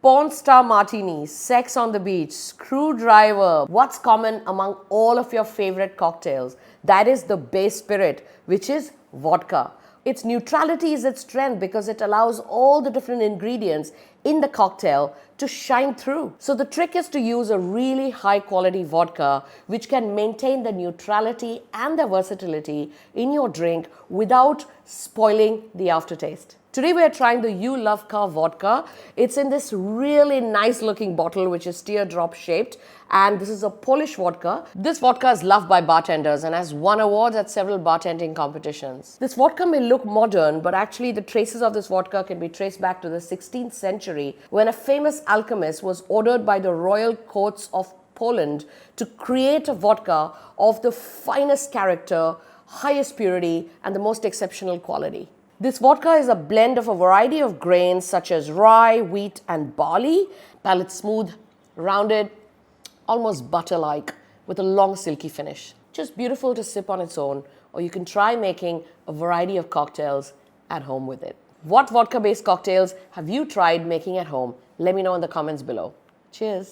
Porn star martini, sex on the beach, screwdriver. What's common among all of your favorite cocktails? That is the base spirit, which is vodka. Its neutrality is its strength because it allows all the different ingredients in the cocktail to shine through. So the trick is to use a really high quality vodka which can maintain the neutrality and the versatility in your drink without spoiling the aftertaste. Today we are trying the You Love Car vodka. It's in this really nice looking bottle which is teardrop shaped, and this is a Polish vodka. This vodka is loved by bartenders and has won awards at several bartending competitions. This vodka may look modern, but actually the traces of this vodka can be traced back to the 16th century when a famous alchemist was ordered by the royal courts of Poland to create a vodka of the finest character, highest purity, and the most exceptional quality. This vodka is a blend of a variety of grains such as rye, wheat, and barley. Palate smooth, rounded, almost butter-like, with a long silky finish. Just beautiful to sip on its own, or you can try making a variety of cocktails at home with it. What vodka-based cocktails have you tried making at home? Let me know in the comments below. Cheers.